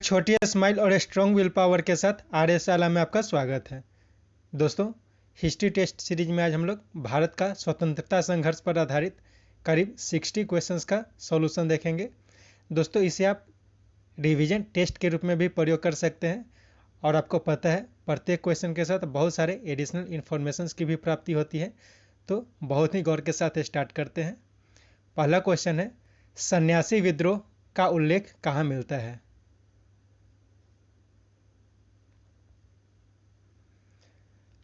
छोटी स्माइल और strong will power के साथ आर्य शाला में आपका स्वागत है। दोस्तों, हिस्ट्री टेस्ट सीरीज में आज हम लोग भारत का स्वतंत्रता संघर्ष पर आधारित करीब 60 क्वेश्चंस का सॉल्यूशन देखेंगे। दोस्तों, इसे आप रिवीजन टेस्ट के रूप में भी प्रयोग कर सकते हैं और आपको पता है प्रत्येक क्वेश्चन के साथ बहुत सारे एडिशनल इन्फॉर्मेशंस की भी प्राप्ति होती है। तो बहुत ही गौर के साथ स्टार्ट करते हैं। पहला क्वेश्चन है, सन्यासी विद्रोह का उल्लेख कहाँ मिलता है?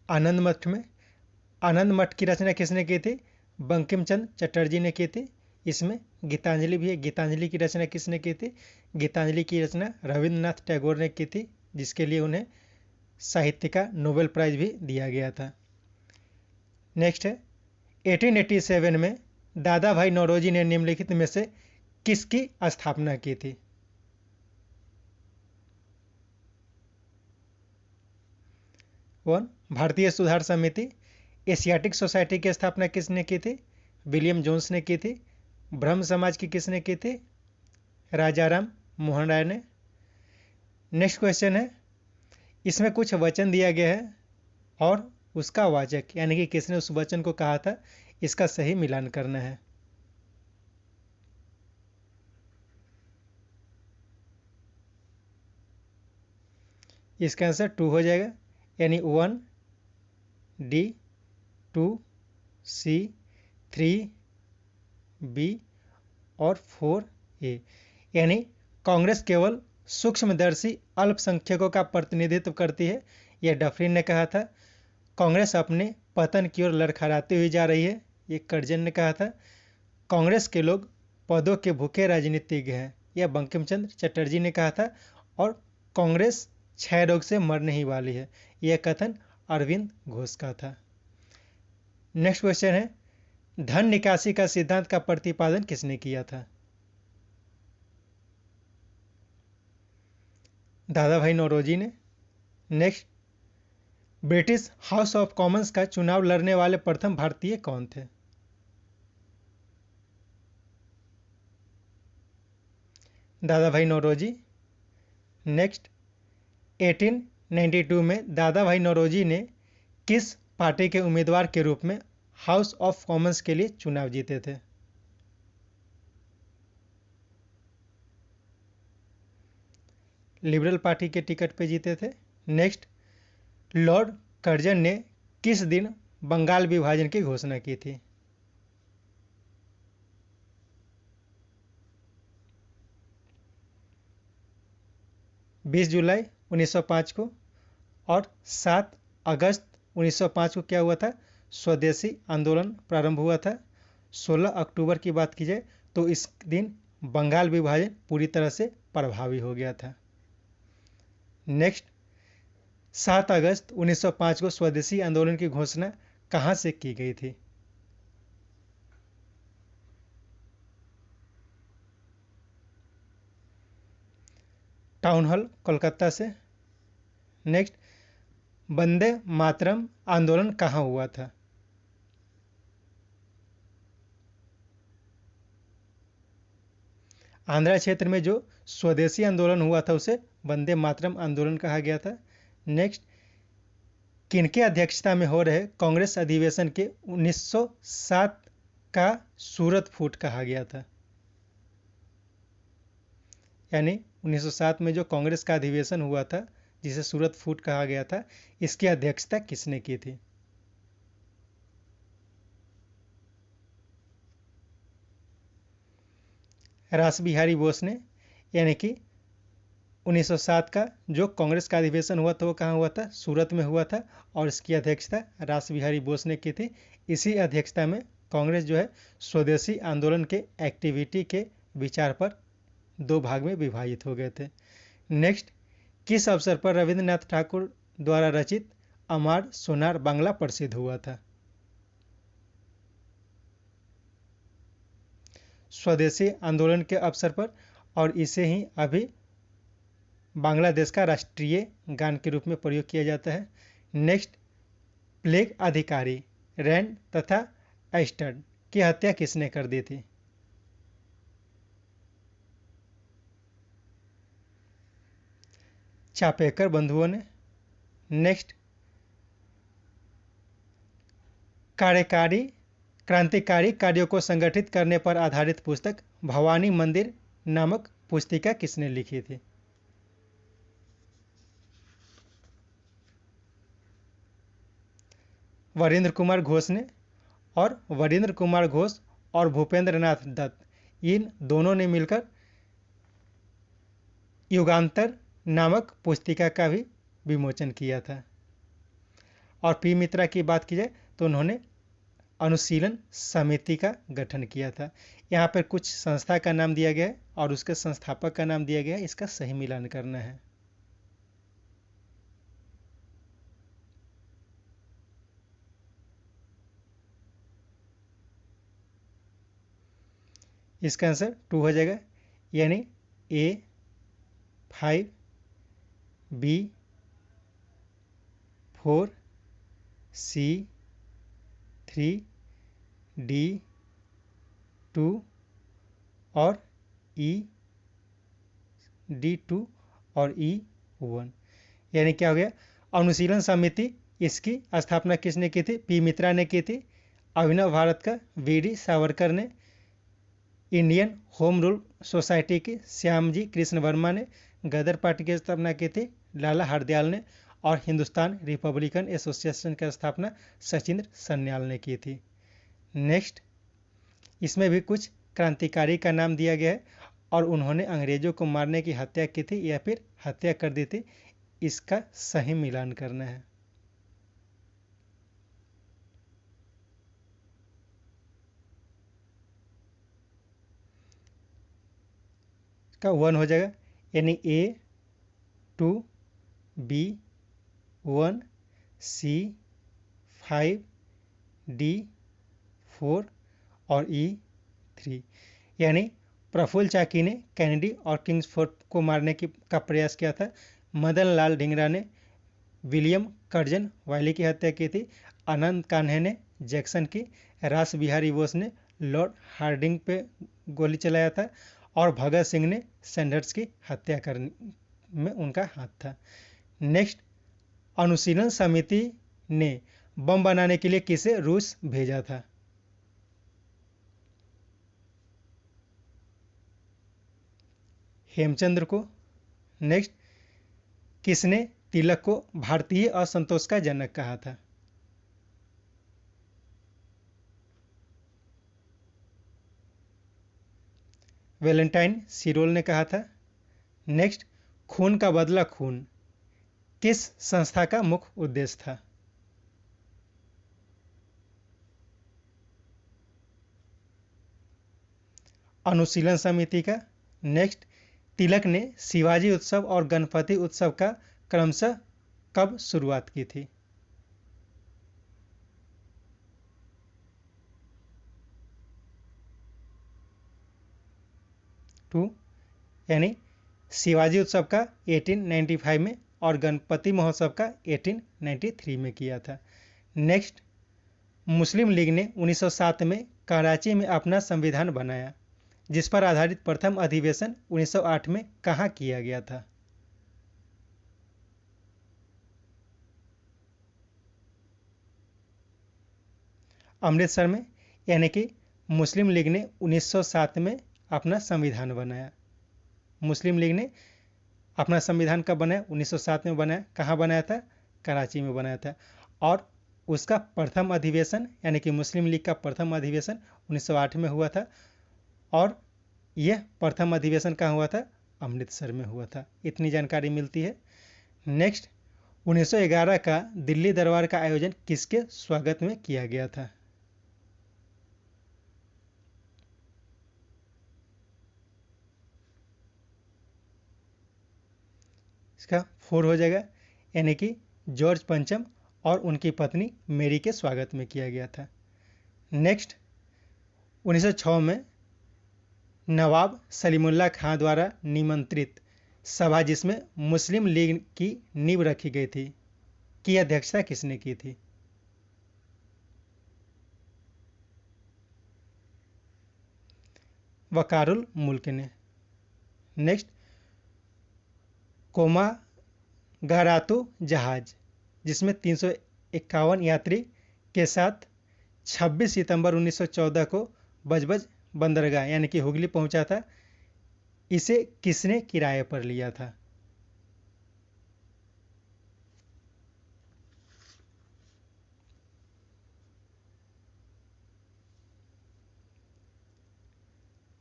आनंद मठ में। आनंद मठ की रचना किसने की थी? बंकिम चंद्र चटर्जी ने की थी। इसमें गीतांजलि भी है। गीतांजलि की रचना किसने की थी? गीतांजलि की रचना रविंद्रनाथ टैगोर ने की थी, जिसके लिए उन्हें साहित्य का नोबेल प्राइज भी दिया गया था। नेक्स्ट है, 1887 में दादा भाई नौरोजी ने निम्नलिखित में से किसकी स्थापना की थी? वन, भारतीय सुधार समिति। एशियाटिक सोसाइटी की स्थापना किसने की थी? विलियम जोन्स ने की थी। ब्रह्म समाज की किसने की थी? राजाराम मोहन राय ने। नेक्स्ट क्वेश्चन है, इसमें कुछ वचन दिया गया है और उसका वाचक यानी कि किसने उस वचन को कहा था, इसका सही मिलान करना है। इसका आंसर 2 हो जाएगा, यानी 1 डी, 2 सी, 3 बी और 4 ए। यानी कांग्रेस केवल सूक्ष्मदर्शी अल्पसंख्यकों का प्रतिनिधित्व करती है, यह डफरिन ने कहा था। कांग्रेस अपने पतन की ओर लड़खड़ाती हुई जा रही है, ये कर्जन ने कहा था। कांग्रेस के लोग पदों के भूखे राजनीतिज्ञ हैं, यह बंकिम चंद्र चटर्जी ने कहा था। और कांग्रेस क्षय रोग से मरने ही वाली है, यह कथन अरविंद घोष का था। नेक्स्ट क्वेश्चन है, धन निकासी का सिद्धांत का प्रतिपादन किसने किया था? दादा भाई नौरोजी ने। Next, British house of Commons का चुनाव लड़ने वाले प्रथम भारतीय कौन थे? दादा भाई नौरोजी। नेक्स्ट, 1892 में दादा भाई नौरोजी ने किस पार्टी के उम्मीदवार के रूप में हाउस ऑफ कॉमन्स के लिए चुनाव जीते थे? लिबरल पार्टी के टिकट पे जीते थे। नेक्स्ट, लॉर्ड कर्जन ने किस दिन बंगाल विभाजन की घोषणा की थी? बीस जुलाई 1905 को। और 7 अगस्त 1905 को क्या हुआ था? स्वदेशी आंदोलन प्रारंभ हुआ था। 16 अक्टूबर की बात की जाए तो इस दिन बंगाल विभाजन पूरी तरह से प्रभावी हो गया था। नेक्स्ट, 7 अगस्त 1905 को स्वदेशी आंदोलन की घोषणा कहाँ से की गई थी? टाउन हॉल कोलकाता से। नेक्स्ट, वंदे मातरम आंदोलन कहाँ हुआ था? आंध्र क्षेत्र में जो स्वदेशी आंदोलन हुआ था उसे वंदे मातरम आंदोलन कहा गया था। नेक्स्ट, किनके अध्यक्षता में हो रहे कांग्रेस अधिवेशन के 1907 का सूरत फूट कहा गया था? यानी 1907 में जो कांग्रेस का अधिवेशन हुआ था, जिसे सूरत फूट कहा गया था, इसकी अध्यक्षता किसने की थी? रास बिहारी बोस ने। यानी कि 1907 का जो कांग्रेस का अधिवेशन हुआ था वो कहाँ हुआ था? सूरत में हुआ था और इसकी अध्यक्षता रास बिहारी बोस ने की थी। इसी अध्यक्षता में कांग्रेस जो है स्वदेशी आंदोलन के एक्टिविटी के विचार पर 2 भाग में विभाजित हो गए थे। नेक्स्ट, किस अवसर पर रविंद्रनाथ ठाकुर द्वारा रचित अमार सोनार बांग्ला प्रसिद्ध हुआ था? स्वदेशी आंदोलन के अवसर पर, और इसे ही अभी बांग्लादेश का राष्ट्रीय गान के रूप में प्रयोग किया जाता है। नेक्स्ट, प्लेग अधिकारी रैंड तथा एस्टर्ड की हत्या किसने कर दी थी? चापेकर बंधुओं ने। नेक्स्ट, क्रांतिकारी कार्यों को संगठित करने पर आधारित पुस्तक भवानी मंदिर नामक पुस्तिका किसने लिखी थी? वरिंद्र कुमार घोष ने। और वरिंद्र कुमार घोष और भूपेंद्र नाथ दत्त, इन दोनों ने मिलकर युगांतर नामक पुस्तिका का भी विमोचन किया था। और पी मित्रा की बात की जाए तो उन्होंने अनुशीलन समिति का गठन किया था। यहाँ पर कुछ संस्था का नाम दिया गया है और उसके संस्थापक का नाम दिया गया है, इसका सही मिलान करना है। इसका आंसर 2 हो जाएगा, यानी A 5, B 4, C 3, D 2 और D2 और E1। यानी क्या हो गया? अनुशीलन समिति, इसकी स्थापना किसने की थी? पी मित्रा ने की थी। अभिनव भारत का वीडी सावरकर ने। इंडियन होम रूल सोसाइटी की श्यामजी कृष्ण वर्मा ने। गदर पार्टी की स्थापना की थी लाला हरदयाल ने। और हिंदुस्तान रिपब्लिकन एसोसिएशन की स्थापना सचिंद्र सन्याल ने की थी। नेक्स्ट, इसमें भी कुछ क्रांतिकारी का नाम दिया गया है और उन्होंने अंग्रेजों को मारने की हत्या की थी या फिर हत्या कर दी थी, इसका सही मिलान करना है। का 1 हो जाएगा, यानी A 2, B 1, C 5, D 4 और E 3। यानी प्रफुल्ल चाकी ने कैनेडी और किंग्सफोर्ड को मारने का प्रयास किया था। मदन लाल ढींगरा ने विलियम कर्जन वायली की हत्या की थी। आनंद कान्हे ने जैक्सन की। रास बिहारी बोस ने लॉर्ड हार्डिंग पे गोली चलाया था। और भगत सिंह ने सैंडर्स की हत्या करने में उनका हाथ था। नेक्स्ट, अनुशीलन समिति ने बम बनाने के लिए किसे रूस भेजा था? हेमचंद्र को। नेक्स्ट, किसने तिलक को भारतीय असंतोष का जनक कहा था? वैलेंटाइन सिरोल ने कहा था। नेक्स्ट, खून का बदला खून किस संस्था का मुख्य उद्देश्य था? अनुशीलन समिति का। नेक्स्ट, तिलक ने शिवाजी उत्सव और गणपति उत्सव का क्रमशः कब शुरुआत की थी? टू, यानी शिवाजी उत्सव का 1895 में और गणपति महोत्सव का 1893 में किया था। नेक्स्ट, मुस्लिम लीग ने 1907 में कराची में अपना संविधान बनाया, जिस पर आधारित प्रथम अधिवेशन 1908 में कहाँ किया गया था? अमृतसर में। यानी कि मुस्लिम लीग ने 1907 में अपना संविधान बनाया। मुस्लिम लीग ने अपना संविधान कब बनाया? 1907 में बनाया। कहाँ बनाया था? कराची में बनाया था। और उसका प्रथम अधिवेशन, यानी कि मुस्लिम लीग का प्रथम अधिवेशन 1908 में हुआ था। और यह प्रथम अधिवेशन कहाँ हुआ था? अमृतसर में हुआ था। इतनी जानकारी मिलती है। नेक्स्ट, 1911 का दिल्ली दरबार का आयोजन किसके स्वागत में किया गया था? इसका 4 हो जाएगा, यानी कि जॉर्ज पंचम और उनकी पत्नी मेरी के स्वागत में किया गया था। नेक्स्ट, 1906 में नवाब सलीमुल्लाह खां द्वारा निमंत्रित सभा, जिसमें मुस्लिम लीग की नींव रखी गई थी, की अध्यक्षता किसने की थी? वकारुल मुल्क ने। नेक्स्ट, गहरातू जहाज जिसमें 351 यात्री के साथ 26 सितंबर 1914 को बजबज बंदरगाह यानी कि हुगली पहुंचा था, इसे किसने किराए पर लिया था?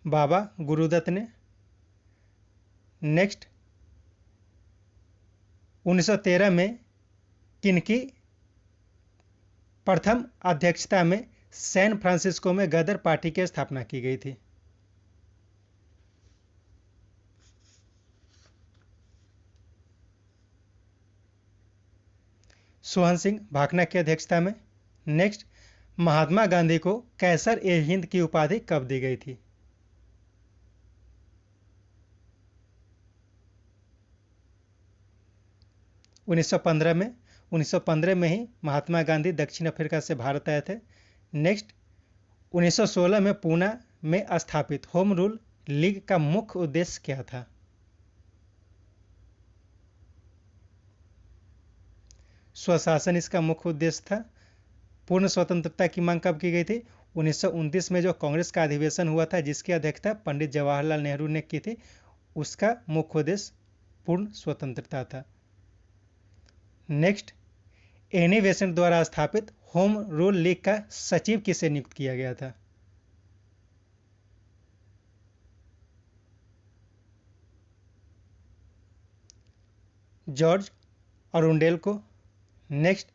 बाबा गुरुदत्त ने। नेक्स्ट, 1913 में किनकी प्रथम अध्यक्षता में सैन फ्रांसिस्को में गदर पार्टी की स्थापना की गई थी? सोहन सिंह भाकना की अध्यक्षता में। नेक्स्ट, महात्मा गांधी को कैसर ए हिंद की उपाधि कब दी गई थी? 1915 में। 1915 में ही महात्मा गांधी दक्षिण अफ्रीका से भारत आए थे। नेक्स्ट, 1916 में पूना में स्थापित होम रूल लीग का मुख्य उद्देश्य क्या था? स्वशासन इसका मुख्य उद्देश्य था। पूर्ण स्वतंत्रता की मांग कब की गई थी? 1929 में जो कांग्रेस का अधिवेशन हुआ था जिसकी अध्यक्षता पंडित जवाहरलाल नेहरू ने की थी, उसका मुख्य उद्देश्य पूर्ण स्वतंत्रता था। नेक्स्ट, एनी बेसेंट द्वारा स्थापित होम रूल लीग का सचिव किसे नियुक्त किया गया था? जॉर्ज अरुंडेल को। नेक्स्ट,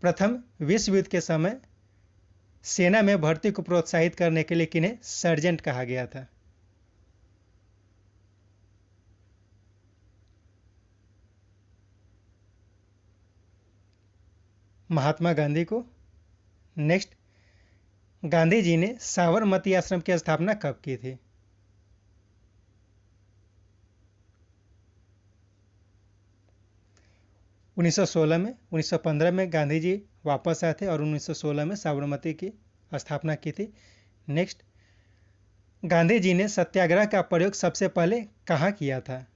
प्रथम विश्व युद्ध के समय सेना में भर्ती को प्रोत्साहित करने के लिए किन्हें सर्जेंट कहा गया था? महात्मा गांधी को। नेक्स्ट, गांधी जी ने साबरमती आश्रम की स्थापना कब की थी? उन्नीस सौ 16 में। 1915 में गांधी जी वापस आए थे और 1916 में साबरमती की स्थापना की थी। नेक्स्ट, गांधी जी ने सत्याग्रह का प्रयोग सबसे पहले कहाँ किया था?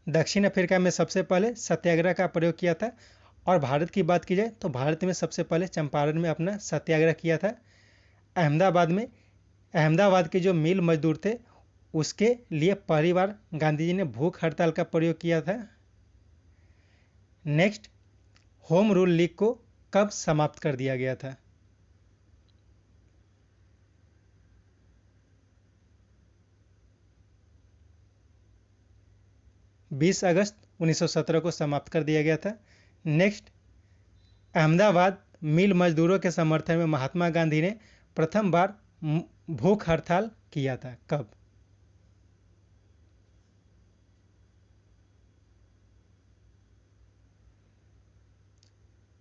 दक्षिण अफ्रीका में सबसे पहले सत्याग्रह का प्रयोग किया था। और भारत की बात की जाए तो भारत में सबसे पहले चंपारण में अपना सत्याग्रह किया था। अहमदाबाद के जो मिल मजदूर थे उसके लिए पहली बार गांधी जी ने भूख हड़ताल का प्रयोग किया था। नेक्स्ट, होम रूल लीग को कब समाप्त कर दिया गया था? 20 अगस्त 1917 को समाप्त कर दिया गया था। नेक्स्ट, अहमदाबाद मिल मजदूरों के समर्थन में महात्मा गांधी ने प्रथम बार भूख हड़ताल किया था, कब?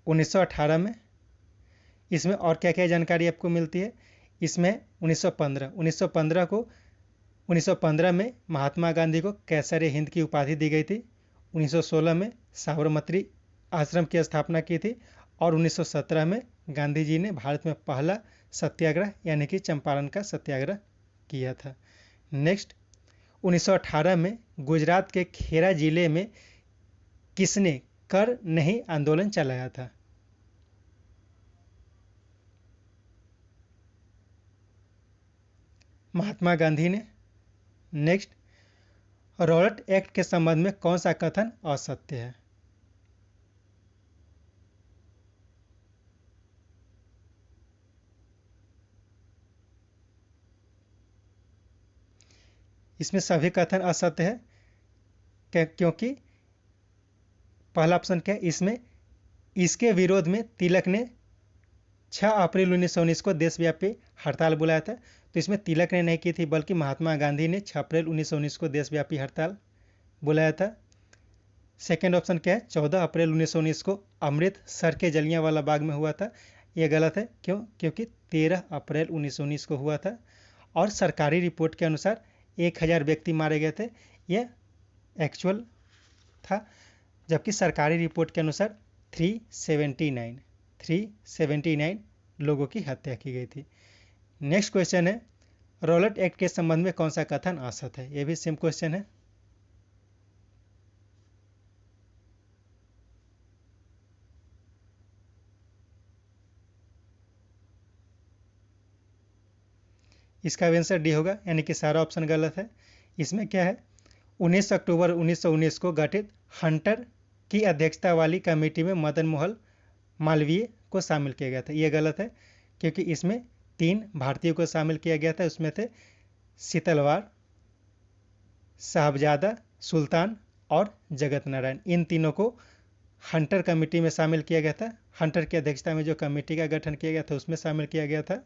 1918 में। इसमें और क्या क्या जानकारी आपको मिलती है? इसमें 1915 में महात्मा गांधी को कैसर ए हिंद की उपाधि दी गई थी। 1916 में साबरमती आश्रम की स्थापना की थी और 1917 में गांधी जी ने भारत में पहला सत्याग्रह यानी कि चंपारण का सत्याग्रह किया था। नेक्स्ट, 1918 में गुजरात के खेरा जिले में किसने कर नहीं आंदोलन चलाया था? महात्मा गांधी ने। नेक्स्ट, रॉलेट एक्ट के संबंध में कौन सा कथन असत्य है? इसमें सभी कथन असत्य है क्योंकि पहला ऑप्शन क्या है? इसमें इसके विरोध में तिलक ने 6 अप्रैल 1919 को देशव्यापी हड़ताल बुलाया था। तो इसमें तिलक ने नहीं की थी बल्कि महात्मा गांधी ने 6 अप्रैल 1919 को देशव्यापी हड़ताल बुलाया था। सेकेंड ऑप्शन क्या है? 14 अप्रैल 1919 को अमृतसर के जलियांवाला बाग में हुआ था। यह गलत है। क्यों? क्योंकि 13 अप्रैल 1919 को हुआ था और सरकारी रिपोर्ट के अनुसार 1000 व्यक्ति मारे गए थे। यह एक्चुअल था, जबकि सरकारी रिपोर्ट के अनुसार 379 लोगों की हत्या की गई थी। नेक्स्ट क्वेश्चन है, रॉलेट एक्ट के संबंध में कौन सा कथन असत है? ये भी सेम क्वेश्चन है। इसका आंसर डी होगा, यानी कि सारा ऑप्शन गलत है। इसमें क्या है, 19 अक्टूबर 1919 को गठित हंटर की अध्यक्षता वाली कमेटी में मदन मोहन मालवीय को शामिल किया गया था। ये गलत है, क्योंकि इसमें 3 भारतीयों को शामिल किया गया था। उसमें थे शीतलवाड़, साहबजादा सुल्तान और जगत नारायण। इन तीनों को हंटर कमेटी में शामिल किया गया था। हंटर की अध्यक्षता में जो कमेटी का गठन किया गया था उसमें शामिल किया गया था।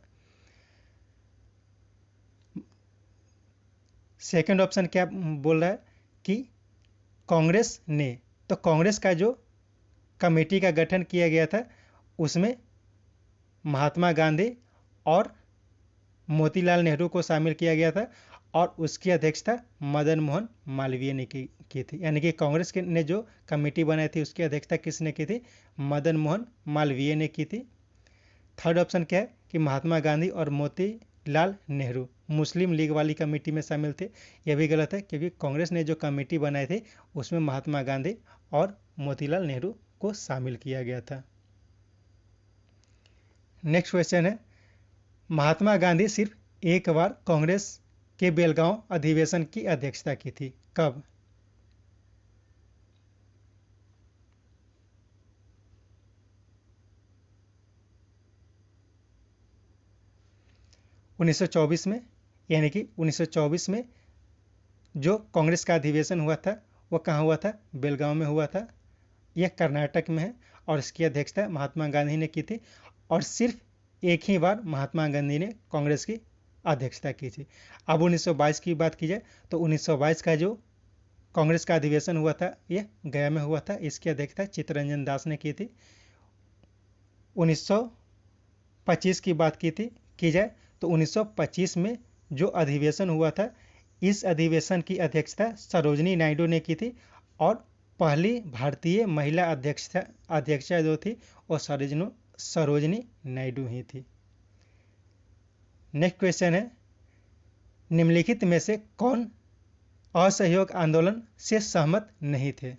सेकंड ऑप्शन क्या बोल रहा है कि कांग्रेस ने, तो कांग्रेस का जो कमेटी का गठन किया गया था उसमें महात्मा गांधी और मोतीलाल नेहरू को शामिल किया गया था और उसकी अध्यक्षता मदन मोहन मालवीय ने की थी। यानी कि कांग्रेस ने जो कमेटी बनाई थी उसकी अध्यक्षता किसने की थी? मदन मोहन मालवीय ने की थी। थर्ड ऑप्शन क्या है कि महात्मा गांधी और मोतीलाल नेहरू मुस्लिम लीग वाली कमेटी में शामिल थे। यह भी गलत है, क्योंकि कांग्रेस ने जो कमेटी बनाई थी उसमें महात्मा गांधी और मोतीलाल नेहरू को शामिल किया गया था। नेक्स्ट क्वेश्चन है, महात्मा गांधी सिर्फ एक बार कांग्रेस के बेलगांव अधिवेशन की अध्यक्षता की थी, कब? (1924) में, यानी कि 1924 में जो कांग्रेस का अधिवेशन हुआ था वो कहाँ हुआ था? बेलगांव में हुआ था। यह कर्नाटक में है और इसकी अध्यक्षता महात्मा गांधी ने की थी और सिर्फ एक ही बार महात्मा गांधी ने कांग्रेस की अध्यक्षता की थी। अब 1922 की बात की जाए तो 1922 का जो कांग्रेस का अधिवेशन हुआ था यह गया में हुआ था। इसकी अध्यक्षता चित्तरंजन दास ने की थी। 1925 की बात की जाए तो 1925 में जो अधिवेशन हुआ था इस अधिवेशन की अध्यक्षता सरोजनी नायडू ने की थी और पहली भारतीय महिला अध्यक्षा जो थी वो सरोजनी नायडू ही थी। नेक्स्ट क्वेश्चन है, निम्नलिखित में से कौन असहयोग आंदोलन से सहमत नहीं थे?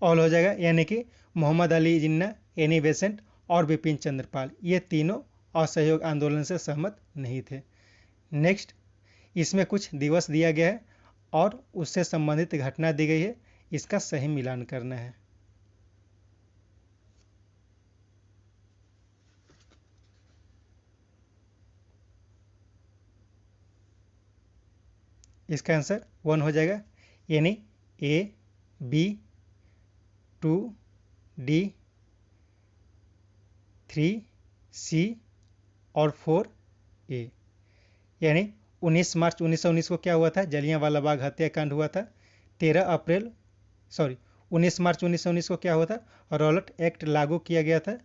ऑल हो जाएगा, यानी कि मोहम्मद अली जिन्ना, एनी बेसेंट और बिपिन चंद्र पाल, ये तीनों असहयोग आंदोलन से सहमत नहीं थे। नेक्स्ट, इसमें कुछ दिवस दिया गया है और उससे संबंधित घटना दी गई है, इसका सही मिलान करना है। इसका आंसर 1 हो जाएगा, यानी ए, बी, 2, डी, 3, सी और 4 ए। यानी 19 मार्च 1919 को क्या हुआ था? जलियांवाला बाग हत्याकांड हुआ था। 19 मार्च 1919 को क्या हुआ था? रॉलेट एक्ट लागू किया गया था।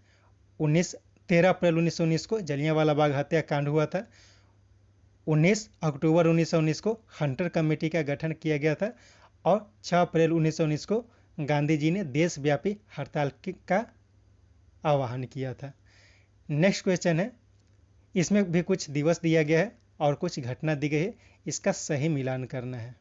13 अप्रैल 1919 को जलियांवाला बाग हत्याकांड हुआ था। 19 अक्टूबर 1919 को हंटर कमेटी का गठन किया गया था और 6 अप्रैल 1919 को गांधी जी ने देशव्यापी हड़ताल का आह्वान किया था। नेक्स्ट क्वेश्चन है, इसमें भी कुछ दिवस दिया गया है और कुछ घटना दी गई है, इसका सही मिलान करना है।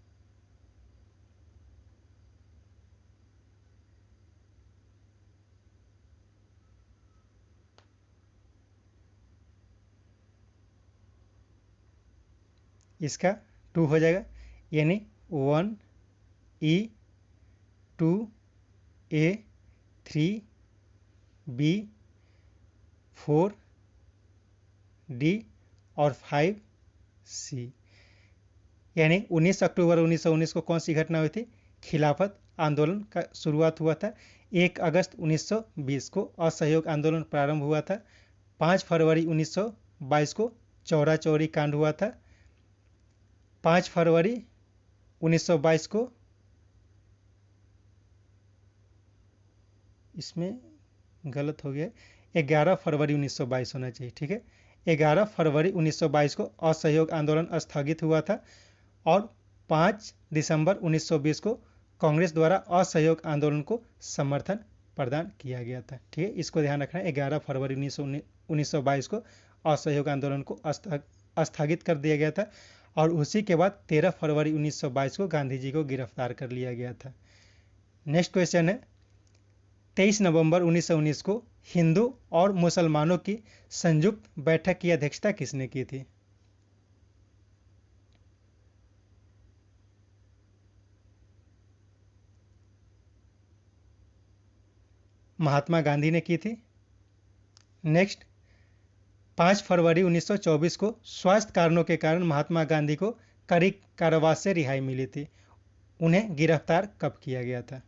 इसका 2 हो जाएगा, यानी 1 ई, 2 ए, 3 बी, 4 डी और 5 सी। यानी 19 अक्टूबर 1919 को कौन सी घटना हुई थी? खिलाफत आंदोलन का शुरुआत हुआ था। 1 अगस्त 1920 को असहयोग आंदोलन प्रारंभ हुआ था। 5 फरवरी 1922 को चौरा चौरी कांड हुआ था। 5 फरवरी 1922 को, इसमें गलत हो गया, 11 फरवरी 1922 होना चाहिए, ठीक है। 11 फरवरी 1922 को असहयोग आंदोलन स्थगित हुआ था और 5 दिसंबर 1920 को कांग्रेस द्वारा असहयोग आंदोलन को समर्थन प्रदान किया गया था। ठीक है, इसको ध्यान रखना है। 11 फरवरी 1922 को असहयोग आंदोलन को स्थगित कर दिया गया था और उसी के बाद 13 फरवरी 1922 को गांधी जी को गिरफ्तार कर लिया गया था। नेक्स्ट क्वेश्चन है 23 नवंबर 1919 को हिंदू और मुसलमानों की संयुक्त बैठक की अध्यक्षता किसने की थी? महात्मा गांधी ने की थी। नेक्स्ट 5 फरवरी 1924 को स्वास्थ्य कारणों के कारण महात्मा गांधी को कड़ी कारावास से रिहाई मिली थी। उन्हें गिरफ्तार कब किया गया था?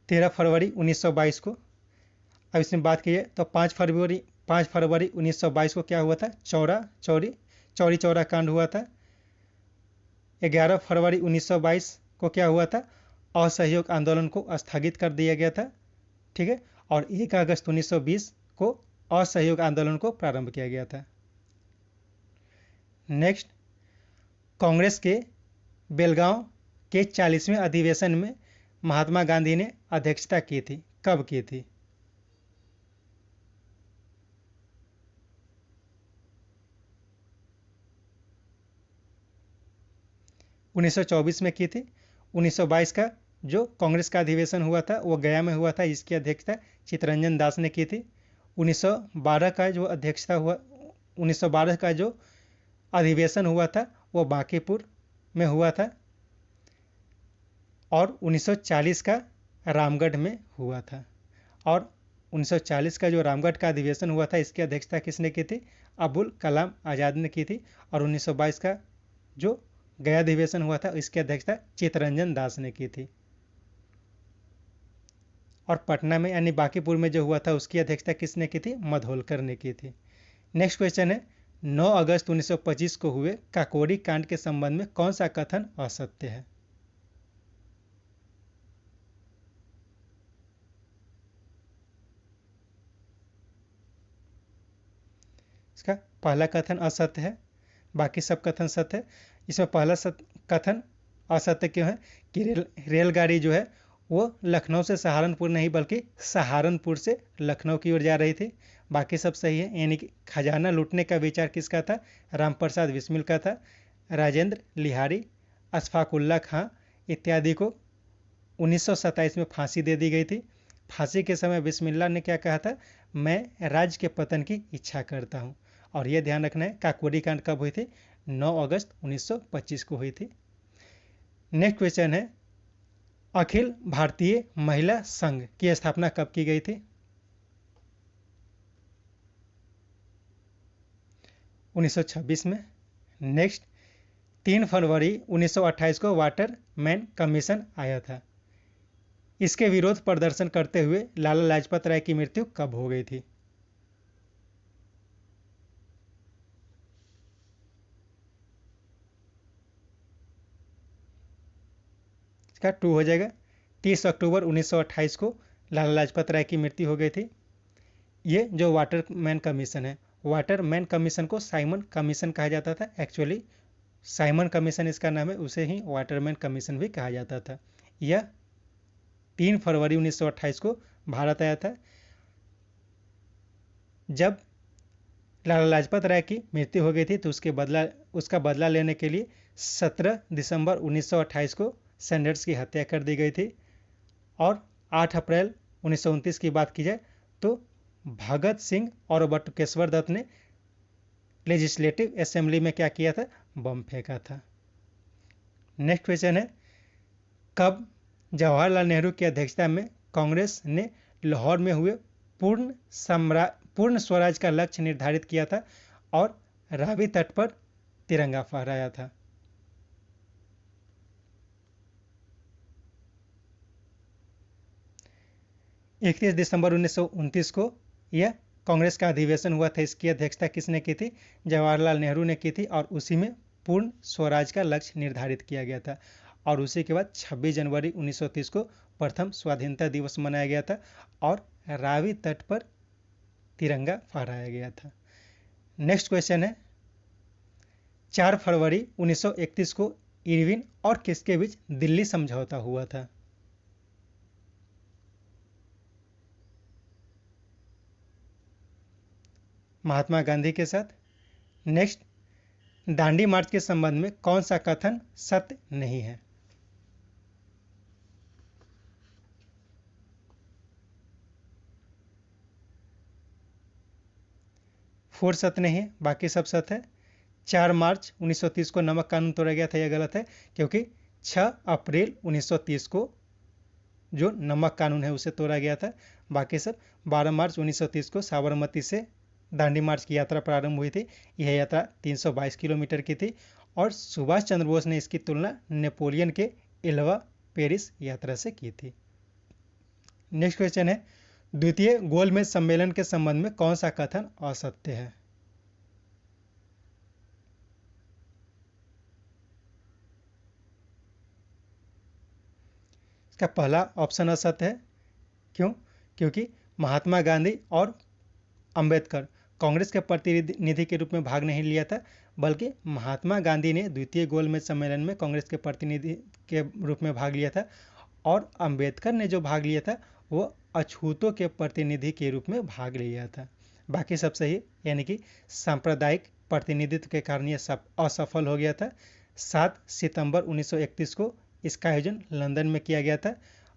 13 फरवरी 1922 को। अब इसमें बात की तो 5 फरवरी 1922 को क्या हुआ था? चौरी चौरा कांड हुआ था। 11 फरवरी 1922 को क्या हुआ था? असहयोग आंदोलन को स्थगित कर दिया गया था। ठीक है, और 1 अगस्त 1920 को असहयोग आंदोलन को प्रारंभ किया गया था। नेक्स्ट, कांग्रेस के बेलगांव के 40वें अधिवेशन में महात्मा गांधी ने अध्यक्षता की थी, कब की थी? (1924) में की थी। 1922 का जो कांग्रेस का अधिवेशन हुआ था वो गया में हुआ था, इसकी अध्यक्षता चित्तरंजन दास ने की थी। 1912 का जो अध्यक्षता हुआ 1912 का जो अधिवेशन हुआ था वो बांकीपुर में हुआ था और 1940 का रामगढ़ में हुआ था। और 1940 का जो रामगढ़ का अधिवेशन हुआ था इसकी अध्यक्षता किसने की थी? अबुल कलाम आज़ाद ने की थी। और 1922 का जो गया अधिवेशन हुआ था इसकी अध्यक्षता चित्तरंजन दास ने की थी। और पटना में यानी बांकीपुर में जो हुआ था उसकी अध्यक्षता किसने की थी? मधोलकर ने की थी। नेक्स्ट क्वेश्चन है 9 अगस्त 1925 को हुए काकोरी कांड के संबंध में कौन सा कथन असत्य है? इसका पहला कथन असत्य है, बाकी सब कथन सत्य है। इसमें पहला कथन असत्य क्यों है कि रेलगाड़ी जो है वो लखनऊ से सहारनपुर नहीं बल्कि सहारनपुर से लखनऊ की ओर जा रही थी। बाकी सब सही है, यानी कि खजाना लूटने का विचार किसका था? रामप्रसाद बिस्मिल का था। राजेंद्र लिहारी, अशफाकुल्ला खां इत्यादि को 1927 में फांसी दे दी गई थी। फांसी के समय बिस्मिल्लाह ने क्या कहा था? मैं राज्य के पतन की इच्छा करता हूँ। और यह ध्यान रखना है काकोरी कांड कब हुई थी? 9 अगस्त 1925 को हुई थी। नेक्स्ट क्वेश्चन है अखिल भारतीय महिला संघ की स्थापना कब की गई थी? 1926 में। नेक्स्ट 3 फरवरी 1928 को वाटरमैन कमीशन आया था। इसके विरोध प्रदर्शन करते हुए लाला लाजपत राय की मृत्यु कब हो गई थी? इसका 2 हो जाएगा। 30 अक्टूबर 1928 को लाला लाजपत राय की मृत्यु हो गई थी। ये जो वाटरमैन कमीशन है, वाटरमैन कमीशन को साइमन कमीशन कहा जाता था। एक्चुअली साइमन कमीशन इसका नाम है, उसे ही वाटरमैन कमीशन भी कहा जाता था। यह 3 फरवरी 1928 को भारत आया था। जब लाला लाजपत राय की मृत्यु हो गई थी तो उसका बदला लेने के लिए 17 दिसंबर 1928 को सैंडर्स की हत्या कर दी गई थी। और 8 अप्रैल 1929 की बात की जाए तो भगत सिंह और बटुकेश्वर दत्त ने लेजिस्लेटिव असेंबली में क्या किया था? बम फेंका था। नेक्स्ट क्वेश्चन है कब जवाहरलाल नेहरू की अध्यक्षता में कांग्रेस ने लाहौर में हुए पूर्ण स्वराज का लक्ष्य निर्धारित किया था और रावी तट पर तिरंगा फहराया था? इकतीस दिसंबर 1929 को यह कांग्रेस का अधिवेशन हुआ था। इसकी अध्यक्षता किसने की थी? जवाहरलाल नेहरू ने की थी और उसी में पूर्ण स्वराज का लक्ष्य निर्धारित किया गया था। और उसी के बाद 26 जनवरी 1930 को प्रथम स्वाधीनता दिवस मनाया गया था और रावी तट पर तिरंगा फहराया गया था। नेक्स्ट क्वेश्चन है 4 फरवरी 1931 को इरविन और किसके बीच दिल्ली समझौता हुआ था? महात्मा गांधी के साथ। नेक्स्ट, दांडी मार्च के संबंध में कौन सा कथन सत्य नहीं है? फोर सत्य नहीं है, बाकी सब सत्य है। 4 मार्च 1930 को नमक कानून तोड़ा गया था, यह गलत है, क्योंकि 6 अप्रैल 1930 को जो नमक कानून है उसे तोड़ा गया था। बाकी सब 12 मार्च 1930 को साबरमती से दांडी मार्च की यात्रा प्रारंभ हुई थी। यह यात्रा 322 किलोमीटर की थी और सुभाष चंद्र बोस ने इसकी तुलना नेपोलियन के एल्वा पेरिस यात्रा से की थी। नेक्स्ट क्वेश्चन है, द्वितीय गोलमेज सम्मेलन के संबंध में कौन सा कथन असत्य है? इसका पहला ऑप्शन असत्य है। क्यों? क्योंकि महात्मा गांधी और अंबेडकर कांग्रेस के प्रतिनिधि के रूप में भाग नहीं लिया था, बल्कि महात्मा गांधी ने द्वितीय गोलमेज सम्मेलन में कांग्रेस के प्रतिनिधि के रूप में भाग लिया था और अंबेडकर ने जो भाग लिया था वो अछूतों के प्रतिनिधि के रूप में भाग लिया था। बाकी सब सही, यानी कि सांप्रदायिक प्रतिनिधित्व के कारण यह सब असफल हो गया था। 7 सितंबर 1931 को इसका आयोजन लंदन में किया गया था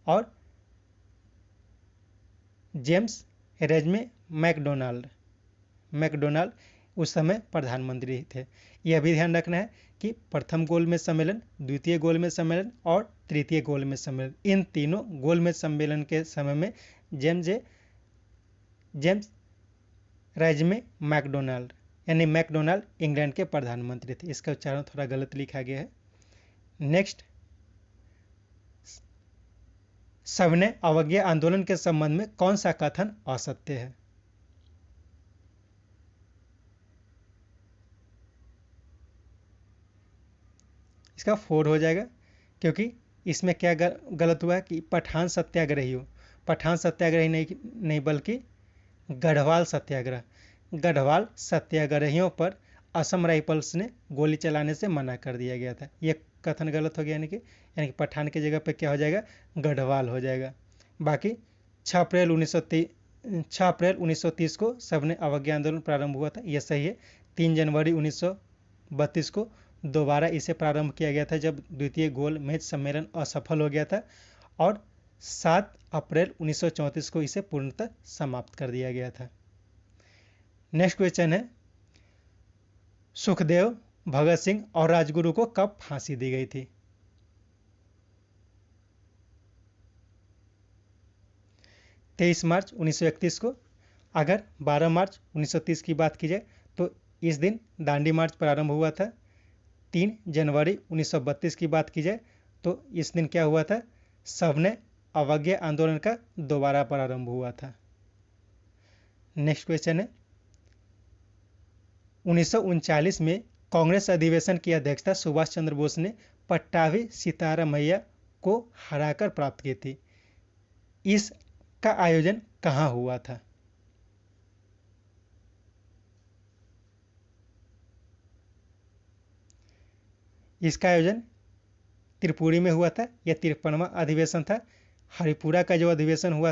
और जेम्स रेजमे मैकडोनाल्ड उस समय प्रधानमंत्री थे। यह भी ध्यान रखना है कि प्रथम गोलमेज सम्मेलन, द्वितीय गोलमेज सम्मेलन और तृतीय गोलमेज सम्मेलन, इन तीनों गोलमेज सम्मेलन के समय में जेम्स रेजमे मैकडोनाल्ड यानी मैकडोनाल्ड इंग्लैंड के प्रधानमंत्री थे। इसका उच्चारण थोड़ा गलत लिखा गया है। नेक्स्ट, सविनय अवज्ञा आंदोलन के संबंध में कौन सा कथन असत्य है? इसका 4 हो जाएगा, क्योंकि इसमें क्या गलत हुआ है कि पठान सत्याग्रही नहीं बल्कि गढ़वाल सत्याग्रहियों पर असम राइफल्स ने गोली चलाने से मना कर दिया गया था। यह कथन गलत हो गया, यानी कि पठान की जगह पे क्या हो जाएगा, गढ़वाल हो जाएगा। बाकी 6 अप्रैल 1930 को सविनय अवज्ञा आंदोलन प्रारंभ हुआ था, यह सही है। 3 जनवरी 1932 को दोबारा इसे प्रारंभ किया गया था जब द्वितीय गोलमेज सम्मेलन असफल हो गया था और 7 अप्रैल 1934 को इसे पूर्णतः समाप्त कर दिया गया था। नेक्स्ट क्वेश्चन है, सुखदेव, भगत सिंह और राजगुरु को कब फांसी दी गई थी? तेईस मार्च 1931 को। अगर 12 मार्च 1930 की बात की जाए तो इस दिन दांडी मार्च प्रारंभ हुआ था। 3 जनवरी 1932 की बात की जाए तो इस दिन क्या हुआ था, सविनय अवज्ञा आंदोलन का दोबारा प्रारंभ हुआ था। नेक्स्ट क्वेश्चन है, 1939 में कांग्रेस अधिवेशन की अध्यक्षता सुभाष चंद्र बोस ने पट्टाभी सीतारामैया को हराकर प्राप्त की थी। इसका आयोजन कहाँ हुआ था? इसका आयोजन त्रिपुरी में हुआ था। यह 53वां अधिवेशन था। हरिपुरा का जो अधिवेशन हुआ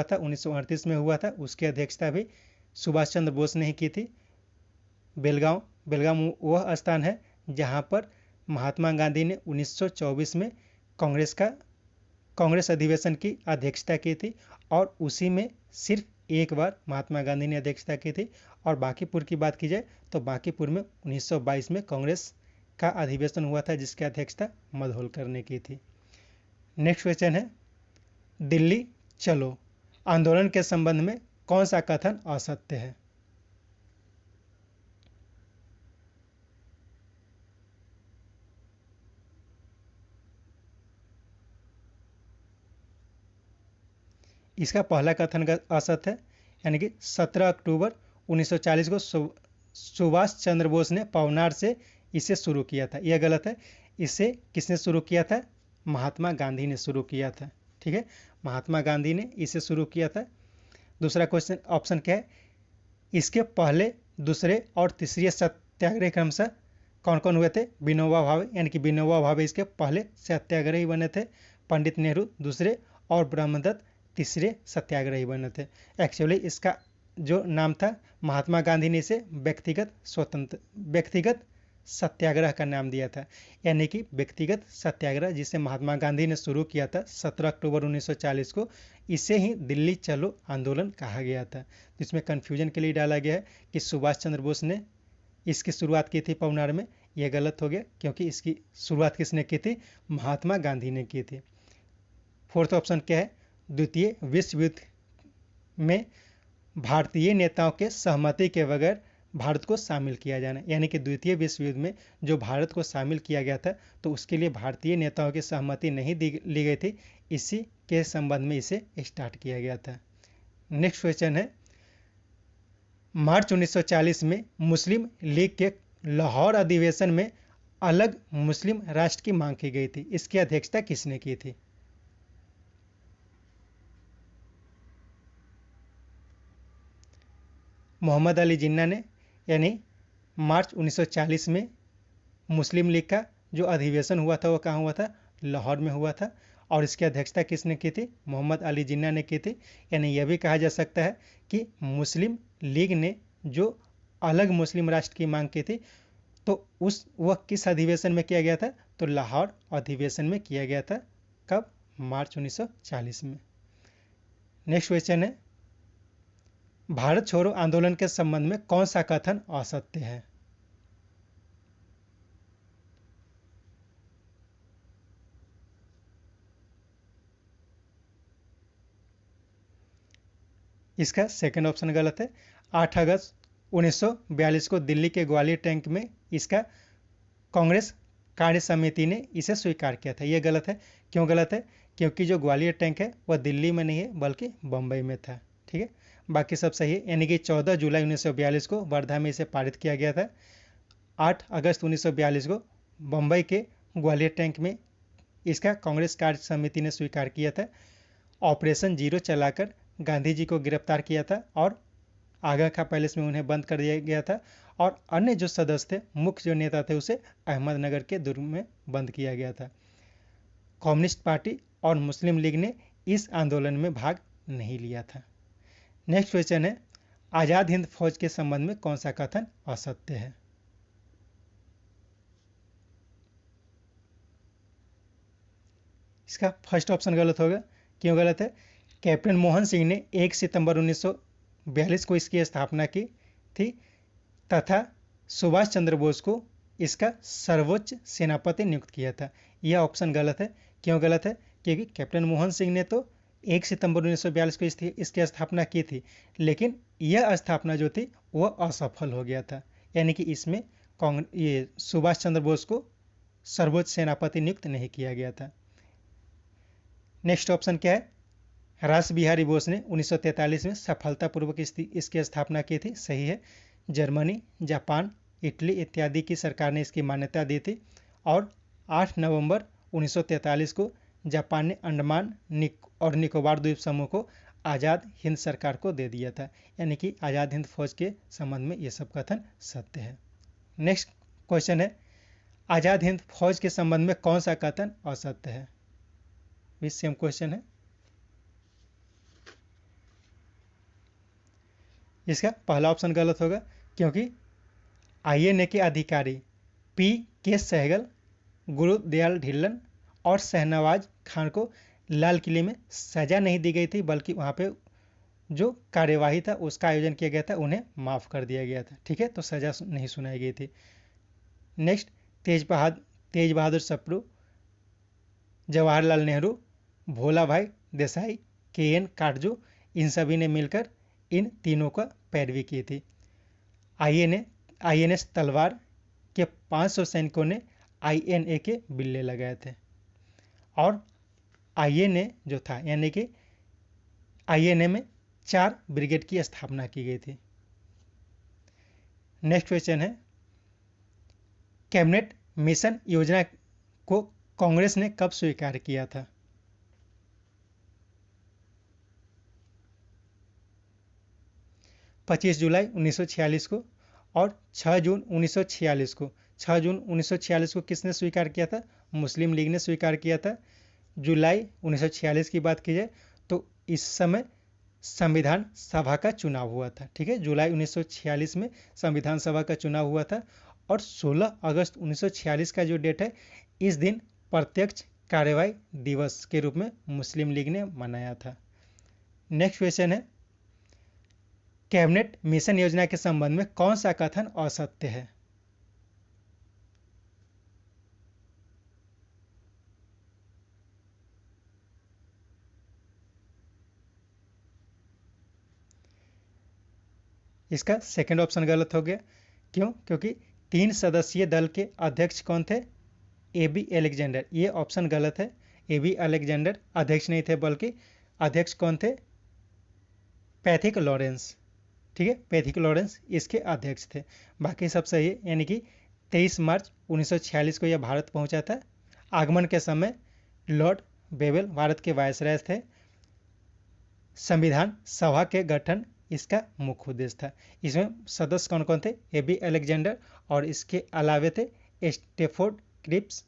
था 1938 में हुआ था, उसकी अध्यक्षता भी सुभाष चंद्र बोस ने ही की थी। बेलगांव वह स्थान है जहां पर महात्मा गांधी ने 1924 में कांग्रेस अधिवेशन की अध्यक्षता की थी और उसी में सिर्फ एक बार महात्मा गांधी ने अध्यक्षता की थी। और बांकीपुर की बात की जाए तो बांकीपुर में 1922 में कांग्रेस का अधिवेशन हुआ था जिसकी अध्यक्षता मधोलकर ने की थी। नेक्स्ट क्वेश्चन है, दिल्ली चलो आंदोलन के संबंध में कौन सा कथन असत्य है? इसका पहला कथन असत्य है, यानी कि 17 अक्टूबर 1940 को सुभाष चंद्र बोस ने पवनार से इसे शुरू किया था। यह गलत है। इसे किसने शुरू किया था? महात्मा गांधी ने शुरू किया था। ठीक है, महात्मा गांधी ने इसे शुरू किया था। दूसरा क्वेश्चन ऑप्शन क्या है, इसके पहले दूसरे और तीसरे सत्याग्रह क्रमशः कौन कौन हुए थे? विनोबा भावे, यानी कि विनोबा भावे इसके पहले सत्याग्रही बने थे, पंडित नेहरू दूसरे और ब्रह्मदत्त तीसरे सत्याग्रही बने थे। एक्चुअली इसका जो नाम था, महात्मा गांधी ने इसे व्यक्तिगत सत्याग्रह का नाम दिया था, यानी कि व्यक्तिगत सत्याग्रह जिसे महात्मा गांधी ने शुरू किया था 17 अक्टूबर 1940 को, इसे ही दिल्ली चलो आंदोलन कहा गया था। तो इसमें कन्फ्यूजन के लिए डाला गया है कि सुभाष चंद्र बोस ने इसकी शुरुआत की थी पवनार में। यह गलत हो गया, क्योंकि इसकी शुरुआत किसने की थी? महात्मा गांधी ने की थी। फोर्थ ऑप्शन क्या है? द्वितीय विश्व युद्ध में भारतीय नेताओं के सहमति के बगैर भारत को शामिल किया जाना, यानी कि द्वितीय विश्व युद्ध में जो भारत को शामिल किया गया था, तो उसके लिए भारतीय नेताओं की सहमति नहीं ली गई थी। इसी के संबंध में इसे स्टार्ट किया गया था। नेक्स्ट क्वेश्चन है, मार्च 1940 में मुस्लिम लीग के लाहौर अधिवेशन में अलग मुस्लिम राष्ट्र की मांग की गई थी। इसकी अध्यक्षता किसने की थी? मोहम्मद अली जिन्ना ने, यानी मार्च 1940 में मुस्लिम लीग का जो अधिवेशन हुआ था वो कहाँ हुआ था? लाहौर में हुआ था। और इसकी अध्यक्षता किसने की थी? मोहम्मद अली जिन्ना ने की थी। यानी यह भी कहा जा सकता है कि मुस्लिम लीग ने जो अलग मुस्लिम राष्ट्र की मांग की थी, तो वह किस अधिवेशन में किया गया था? तो लाहौर अधिवेशन में किया गया था। कब? मार्च 1940 में। नेक्स्ट क्वेश्चन है, भारत छोड़ो आंदोलन के संबंध में कौन सा कथन असत्य है? इसका सेकंड ऑप्शन गलत है। 8 अगस्त 1942 को दिल्ली के ग्वालियर टैंक में इसका कांग्रेस कार्य समिति ने इसे स्वीकार किया था। यह गलत है। क्यों गलत है? क्योंकि जो ग्वालियर टैंक है वह दिल्ली में नहीं है बल्कि बम्बई में था। ठीक है, बाकी सब सही है। यानी कि 14 जुलाई 1942 को वर्धा में इसे पारित किया गया था। 8 अगस्त 1942 को बम्बई के ग्वालियर टैंक में इसका कांग्रेस कार्य समिति ने स्वीकार किया था। ऑपरेशन जीरो चलाकर गांधी जी को गिरफ्तार किया था और आगरा का पैलेस में उन्हें बंद कर दिया गया था, और अन्य जो सदस्य थे, मुख्य जो नेता थे, उसे अहमदनगर के दुर्ग में बंद किया गया था। कम्युनिस्ट पार्टी और मुस्लिम लीग ने इस आंदोलन में भाग नहीं लिया था। नेक्स्ट क्वेश्चन है, आज़ाद हिंद फौज के संबंध में कौन सा कथन असत्य है? इसका फर्स्ट ऑप्शन गलत होगा। क्यों गलत है? कैप्टन मोहन सिंह ने 1 सितंबर 1942 को इसकी स्थापना की थी तथा सुभाष चंद्र बोस को इसका सर्वोच्च सेनापति नियुक्त किया था। यह ऑप्शन गलत है। क्यों गलत है? क्योंकि कैप्टन मोहन सिंह ने तो 1 सितंबर 1942 को इसकी स्थापना की थी, लेकिन यह स्थापना जो थी वह असफल हो गया था। यानी कि इसमें ये सुभाष चंद्र बोस को सर्वोच्च सेनापति नियुक्त नहीं किया गया था। नेक्स्ट ऑप्शन क्या है? रास बिहारी बोस ने 1943 में सफलतापूर्वक इसकी स्थापना की थी। सही है। जर्मनी, जापान, इटली इत्यादि की सरकार ने इसकी मान्यता दी थी, और 8 नवंबर 1943 को जापान ने अंडमान और निकोबार द्वीप समूह को आज़ाद हिंद सरकार को दे दिया था। यानी कि आज़ाद हिंद फौज के संबंध में ये सब कथन सत्य है। नेक्स्ट क्वेश्चन है, आज़ाद हिंद फौज के संबंध में कौन सा कथन असत्य है? भी सेम क्वेश्चन है। इसका पहला ऑप्शन गलत होगा, क्योंकि आईएनए के अधिकारी पी.के. सहगल, गुरुदयाल ढिल्लन और शहनवाज खान को लाल किले में सजा नहीं दी गई थी, बल्कि वहाँ पे जो कार्यवाही था उसका आयोजन किया गया था, उन्हें माफ़ कर दिया गया था। ठीक है, तो सजा नहीं सुनाई गई थी। नेक्स्ट, तेज बहादुर सप्रू, जवाहरलाल नेहरू, भोला भाई देसाई, के.एन. काटजू, इन सभी ने मिलकर इन तीनों का पैरवी की थी। आईएनएस तलवार के 500 सैनिकों ने आईएनए के बिल्ले लगाए थे, और आईएनए जो था, यानी कि आईएनए में 4 ब्रिगेड की स्थापना की गई थी। नेक्स्ट क्वेश्चन है, कैबिनेट मिशन योजना को कांग्रेस ने कब स्वीकार किया था? (25 जुलाई 1946 को और 6 जून 1946 को 6 जून 1946 को किसने स्वीकार किया था? मुस्लिम लीग ने स्वीकार किया था। जुलाई 1946 की बात की जाए तो इस समय संविधान सभा का चुनाव हुआ था। ठीक है, जुलाई 1946 में संविधान सभा का चुनाव हुआ था और 16 अगस्त 1946 का जो डेट है, इस दिन प्रत्यक्ष कार्यवाही दिवस के रूप में मुस्लिम लीग ने मनाया था। नेक्स्ट क्वेश्चन है, कैबिनेट मिशन योजना के संबंध में कौन सा कथन असत्य है? इसका सेकंड ऑप्शन गलत हो गया। क्यों? क्योंकि 3 सदस्यीय दल के अध्यक्ष कौन थे? AB Alexander. ये ऑप्शन गलत है। AB अलेक्जेंडर अध्यक्ष नहीं थे, बल्कि अध्यक्ष कौन थे? Pethick Lawrence. ठीक है, पैथिक लॉरेंस इसके अध्यक्ष थे। बाकी सब सही है, यानी कि 23 मार्च 1946 को यह भारत पहुंचा था। आगमन के समय लॉर्ड बेवेल भारत के वायसराय थे। संविधान सभा के गठन इसका मुख्य उद्देश्य था। इसमें सदस्य कौन कौन थे? AB अलेक्जेंडर और इसके अलावे थे स्टेफोर्ड क्रिप्स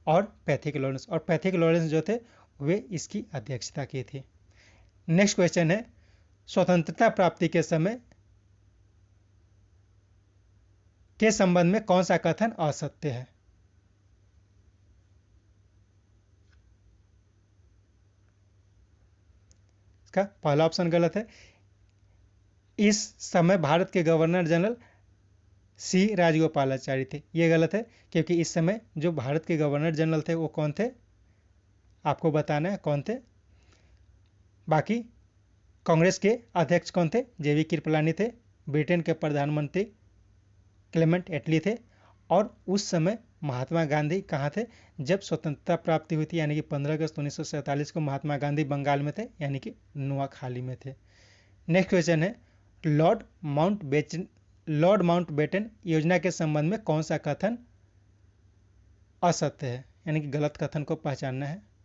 और पैथिक लॉरेंस। और पैथिक लॉरेंस जो थे वे इसकी अध्यक्षता की थी। नेक्स्ट क्वेश्चन है, स्वतंत्रता प्राप्ति के समय के संबंध में कौन सा कथन असत्य है? इसका पहला ऑप्शन गलत है। इस समय भारत के गवर्नर जनरल C राजगोपालाचारी थे। ये गलत है, क्योंकि इस समय जो भारत के गवर्नर जनरल थे वो कौन थे, आपको बताना है कौन थे। बाकी कांग्रेस के अध्यक्ष कौन थे? JV कृपलानी थे। ब्रिटेन के प्रधानमंत्री क्लेमेंट एटली थे। और उस समय महात्मा गांधी कहाँ थे जब स्वतंत्रता प्राप्ति हुई थी? यानी कि 15 अगस्त 1947 को महात्मा गांधी बंगाल में थे, यानी कि नुआखाली में थे। नेक्स्ट क्वेश्चन है, लॉर्ड माउंटबेटन योजना के संबंध में कौन सा कथन असत्य है, यानी कि गलत कथन को पहचानना है।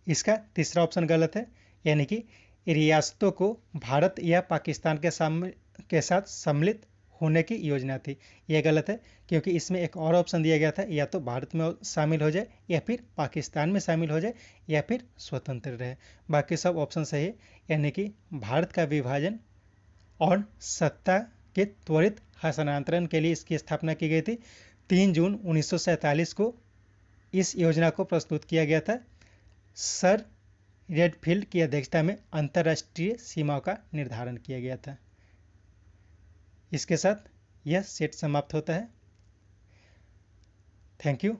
इसका तीसरा ऑप्शन गलत है, यानी कि रियासतों को भारत या पाकिस्तान के साथ सम्मिलित होने की योजना थी। यह गलत है, क्योंकि इसमें एक और ऑप्शन दिया गया था, या तो भारत में शामिल हो जाए, या फिर पाकिस्तान में शामिल हो जाए, या फिर स्वतंत्र रहे। बाकी सब ऑप्शन सही है, यानी कि भारत का विभाजन और सत्ता के त्वरित हस्तांतरण के लिए इसकी स्थापना की गई थी। 3 जून 1947 को इस योजना को प्रस्तुत किया गया था। सर रेडफील्ड की अध्यक्षता में अंतर्राष्ट्रीय सीमाओं का निर्धारण किया गया था। इसके साथ यह सेट समाप्त होता है। Thank you.